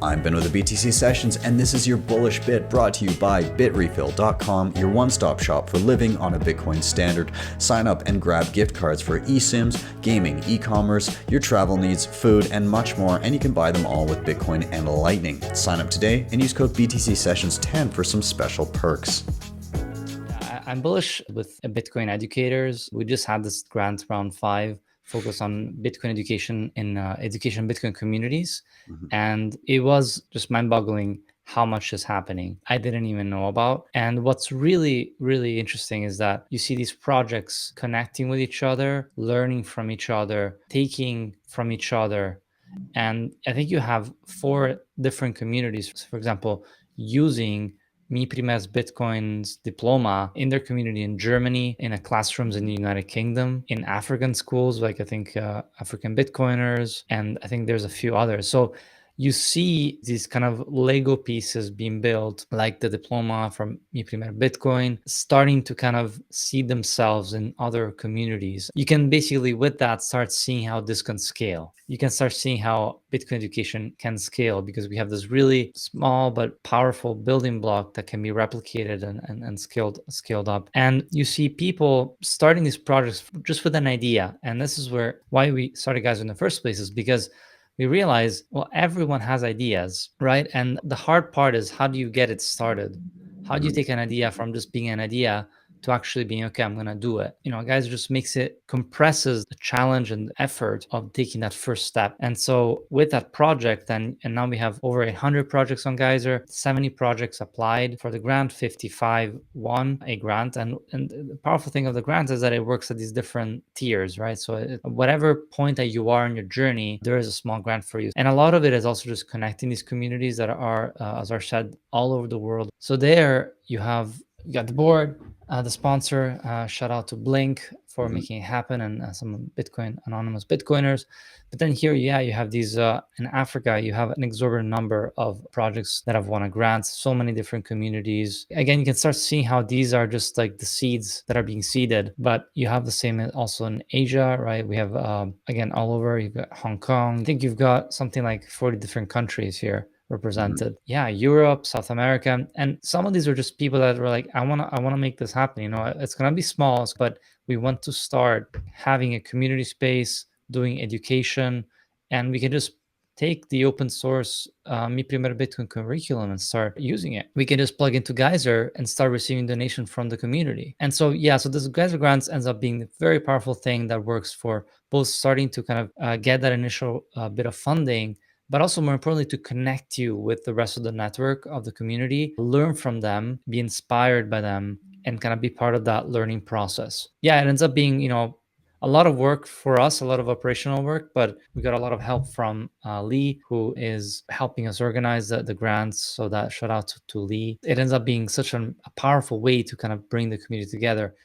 I'm Ben with the BTC Sessions, and this is your Bullish Bit brought to you by Bitrefill.com, your one-stop shop for living on a Bitcoin standard. Sign up and grab gift cards for eSIMs, gaming, e-commerce, your travel needs, food, and much more, and you can buy them all with Bitcoin and Lightning. Sign up today and use code BTC Sessions 10 for some special perks. I'm bullish with Bitcoin educators. We just had this grant round 5 focus on Bitcoin education in education Bitcoin communities. And it was just mind-boggling how much is happening I didn't even know about. And what's really, really interesting is that you see these projects connecting with each other, learning from each other, taking from each other. And I think you have 4 different communities, for example, using Mi Primer's Bitcoin's diploma in their community in Germany, in a classrooms in the United Kingdom, in African schools, like I think African Bitcoiners, and I think there's a few others. So you see these kind of Lego pieces being built, like the diploma from Mi Primer Bitcoin, starting to kind of see themselves in other communities. You can basically, with that, start seeing how this can scale. You can start seeing how Bitcoin education can scale because we have this really small but powerful building block that can be replicated and scaled up. And you see people starting these projects just with an idea. And this is why we started Geyser in the first place, is because we realize, well, everyone has ideas, right? And the hard part is, how do you get it started? How do you take an idea from just being an idea to actually being, okay, I'm going to do it? Geyser just compresses the challenge and effort of taking that first step. And so with that project, and now we have over 100 projects on Geyser, 70 projects applied for the grant, 55 won a grant. And the powerful thing of the grant is that it works at these different tiers, right? So whatever point that you are in your journey, there is a small grant for you. And a lot of it is also just connecting these communities that are, as I said, all over the world. So there you got the board, the sponsor, shout out to Blink for making it happen, and some anonymous Bitcoiners. But then here, you have these, in Africa, you have an exorbitant number of projects that have won a grant, so many different communities. Again, you can start seeing how these are just like the seeds that are being seeded, but you have the same also in Asia, right? We have, again, all over, you've got Hong Kong. I think you've got something like 40 different countries here represented. Europe, South America, and some of these are just people that were like, I want to make this happen. It's going to be small, but we want to start having a community space, doing education, and we can just take the open source Mi Primer Bitcoin curriculum and start using it. We can just plug into Geyser and start receiving donation from the community. And so so this Geyser grants ends up being a very powerful thing that works for both starting to kind of get that initial bit of funding, but also more importantly, to connect you with the rest of the network of the community, learn from them, be inspired by them, and kind of be part of that learning process. It ends up being, a lot of work for us, a lot of operational work, but we got a lot of help from Lee, who is helping us organize the grants. So that shout out to Lee. It ends up being such a powerful way to kind of bring the community together.